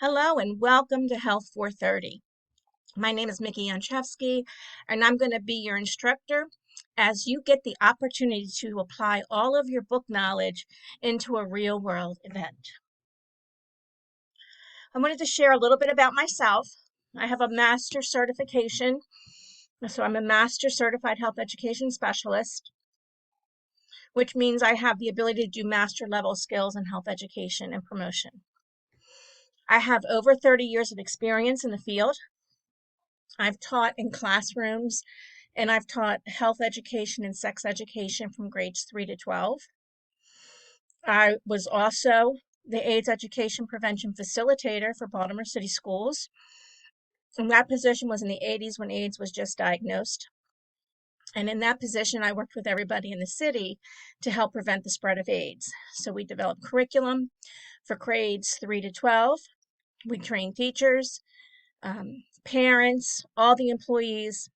Hello and welcome to Health 430. My name is Mickey Yanchevsky, and I'm going to be your instructor as you get the opportunity to apply all of your book knowledge into a real world event. I wanted to share a little bit about myself. I have a master certification, so I'm a master certified health education specialist, which means I have the ability to do master level skills in health education and promotion. I have over 30 years of experience in the field. I've taught in classrooms and I've taught health education and sex education from grades 3 to 12. I was also the AIDS education prevention facilitator for Baltimore City Schools. And that position was in the 80s when AIDS was just diagnosed. And in that position, I worked with everybody in the city to help prevent the spread of AIDS. So we developed curriculum for grades 3 to 12. We trained teachers, parents, all the employees.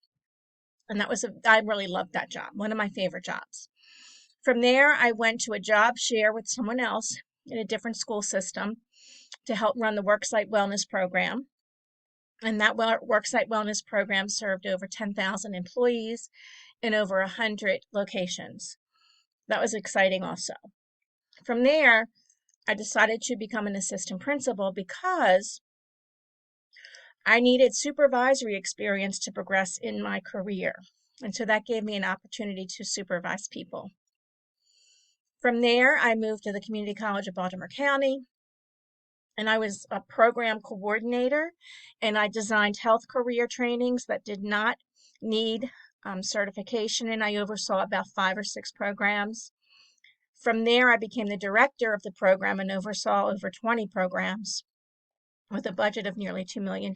And I really loved that job, one of my favorite jobs. From there, I went to a job share with someone else in a different school system to help run the worksite wellness program. And that worksite wellness program served over 10,000 employees in over 100 locations. That was exciting also. From there, I decided to become an assistant principal because I needed supervisory experience to progress in my career. And so that gave me an opportunity to supervise people. From there, I moved to the Community College of Baltimore County, and I was a program coordinator, and I designed health career trainings that did not need certification, and I oversaw about 5 or 6 programs. From there, I became the director of the program and oversaw over 20 programs with a budget of nearly $2 million.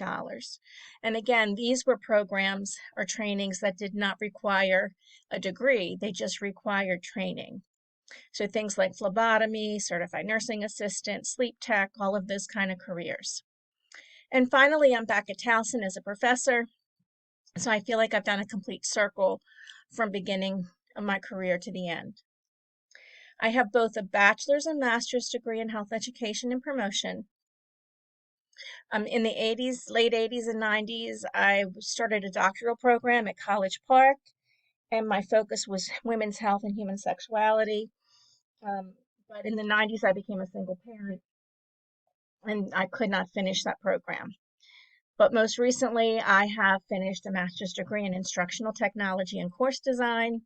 And again, these were programs or trainings that did not require a degree, they just required training. So things like phlebotomy, certified nursing assistant, sleep tech, all of those kind of careers. And finally, I'm back at Towson as a professor. So I feel like I've done a complete circle from beginning of my career to the end. I have both a bachelor's and master's degree in health education and promotion. In the late 80s and 90s, I started a doctoral program at College Park, and my focus was women's health and human sexuality. But in the 90s, I became a single parent, and I could not finish that program. But most recently, I have finished a master's degree in instructional technology and course design,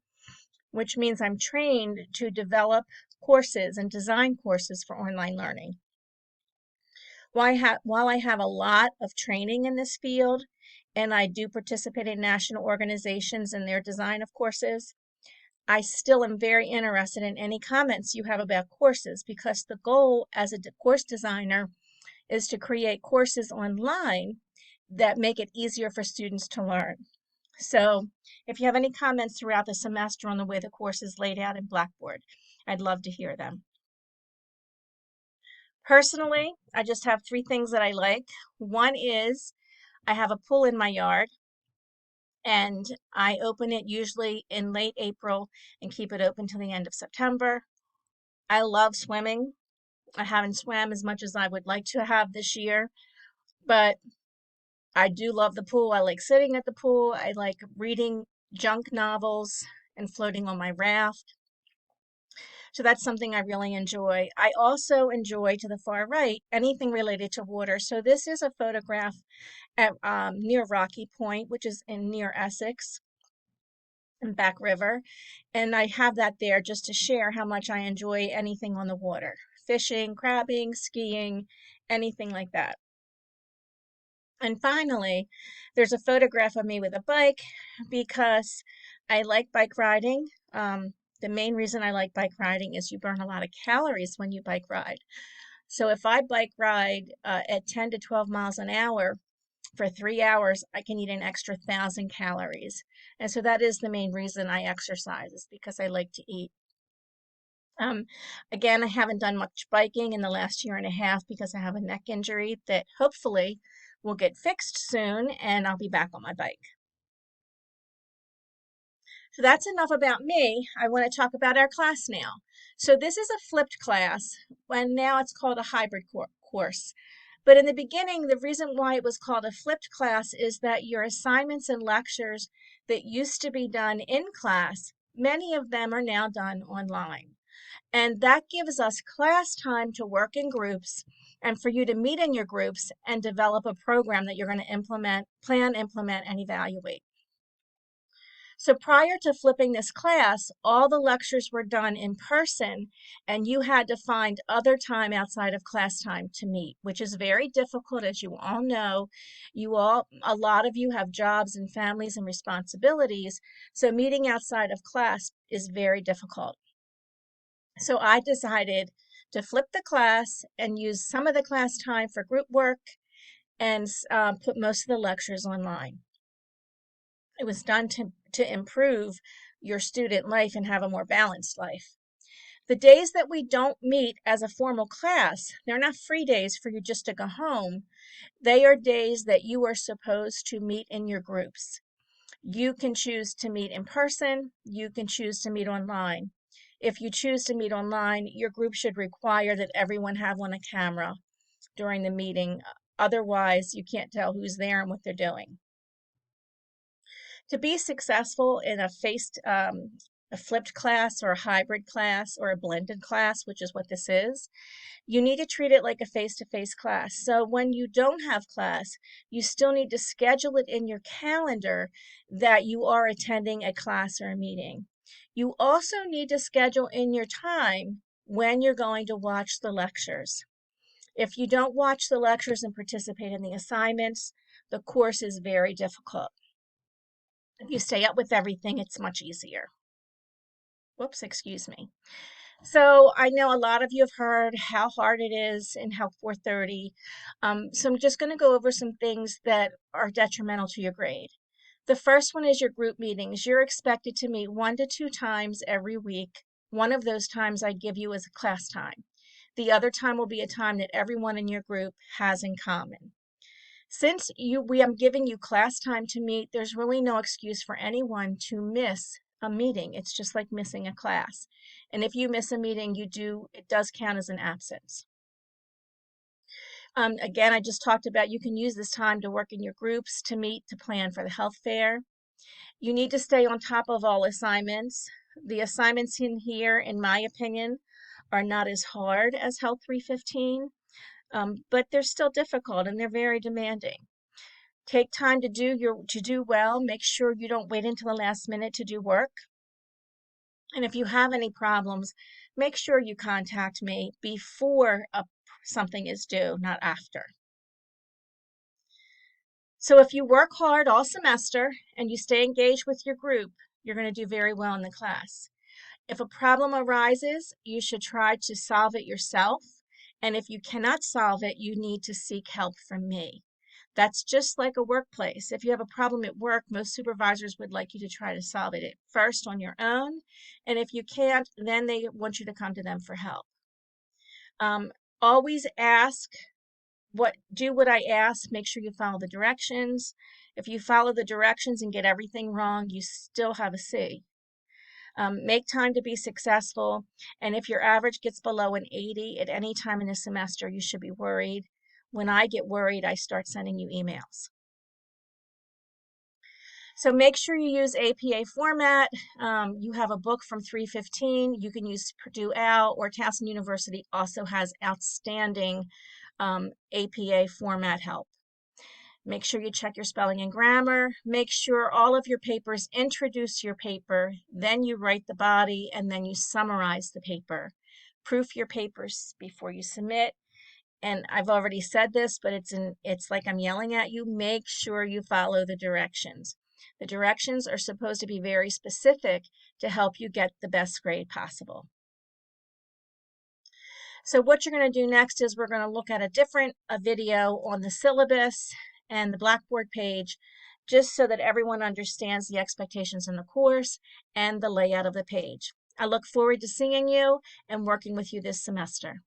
which means I'm trained to develop courses and design courses for online learning. While I have a lot of training in this field, and I do participate in national organizations in their design of courses, I still am very interested in any comments you have about courses, because the goal as a course designer is to create courses online that make it easier for students to learn. So if you have any comments throughout the semester on the way the course is laid out in Blackboard, I'd love to hear them. Personally, I just have 3 things that I like. One is I have a pool in my yard, and I open it usually in late April and keep it open till the end of September. I love swimming. I haven't swam as much as I would like to have this year, but I do love the pool. I like sitting at the pool. I like reading junk novels and floating on my raft. So that's something I really enjoy. I also enjoy, to the far right, anything related to water. So this is a photograph at near Rocky Point, which is near Essex and Back River. And I have that there just to share how much I enjoy anything on the water. Fishing, crabbing, skiing, anything like that. And finally, there's a photograph of me with a bike because I like bike riding. The main reason I like bike riding is you burn a lot of calories when you bike ride. So if I bike ride at 10 to 12 miles an hour for 3 hours, I can eat an extra 1,000 calories. And so that is the main reason I exercise, is because I like to eat. Again, I haven't done much biking in the last year and a half because I have a neck injury that hopefully will get fixed soon, and I'll be back on my bike. So that's enough about me. I want to talk about our class now. So this is a flipped class, and now it's called a hybrid course. But in the beginning, the reason why it was called a flipped class is that your assignments and lectures that used to be done in class, many of them are now done online. And that gives us class time to work in groups and for you to meet in your groups and develop a program that you're going to plan, implement, and evaluate. So prior to flipping this class, all the lectures were done in person, and you had to find other time outside of class time to meet, which is very difficult, as you all know. A lot of you have jobs and families and responsibilities, so meeting outside of class is very difficult. So I decided to flip the class and use some of the class time for group work and put most of the lectures online. It was done to improve your student life and have a more balanced life. The days that we don't meet as a formal class, they're not free days for you just to go home. They are days that you are supposed to meet in your groups. You can choose to meet in person. You can choose to meet online. If you choose to meet online, your group should require that everyone have on a camera during the meeting. Otherwise, you can't tell who's there and what they're doing. To be successful in a flipped class or a hybrid class or a blended class, which is what this is, you need to treat it like a face-to-face class. So when you don't have class, you still need to schedule it in your calendar that you are attending a class or a meeting. You also need to schedule in your time when you're going to watch the lectures. If you don't watch the lectures and participate in the assignments, the course is very difficult. If you stay up with everything, it's much easier. Whoops, excuse me. So I know a lot of you have heard how hard it is in HLTH 430. So I'm just going to go over some things that are detrimental to your grade. The first one is your group meetings. You're expected to meet 1 to 2 times every week. One of those times I give you as a class time. The other time will be a time that everyone in your group has in common. Since I'm giving you class time to meet, there's really no excuse for anyone to miss a meeting. It's just like missing a class. And if you miss a meeting, it does count as an absence. Again, I just talked about you can use this time to work in your groups, to meet, to plan for the health fair. You need to stay on top of all assignments. The assignments in here, in my opinion, are not as hard as HLTH 315. But they're still difficult and they're very demanding. Take time to do well. Make sure you don't wait until the last minute to do work. And if you have any problems, make sure you contact me before something is due, not after. So if you work hard all semester and you stay engaged with your group, you're going to do very well in the class. If a problem arises, you should try to solve it yourself. And if you cannot solve it, you need to seek help from me. That's just like a workplace. If you have a problem at work, most supervisors would like you to try to solve it first on your own. And if you can't, then they want you to come to them for help. Always do what I ask. Make sure you follow the directions. If you follow the directions and get everything wrong, you still have a C. Make time to be successful. And if your average gets below an 80 at any time in the semester, you should be worried. When I get worried, I start sending you emails. So make sure you use APA format. You have a book from 315. You can use Purdue OWL, or Towson University also has outstanding APA format help. Make sure you check your spelling and grammar. Make sure all of your papers introduce your paper, then you write the body, and then you summarize the paper. Proof your papers before you submit. And I've already said this, but it's like I'm yelling at you. Make sure you follow the directions. The directions are supposed to be very specific to help you get the best grade possible. So what you're going to do next is we're going to look at a video on the syllabus and the Blackboard page, just so that everyone understands the expectations in the course and the layout of the page. I look forward to seeing you and working with you this semester.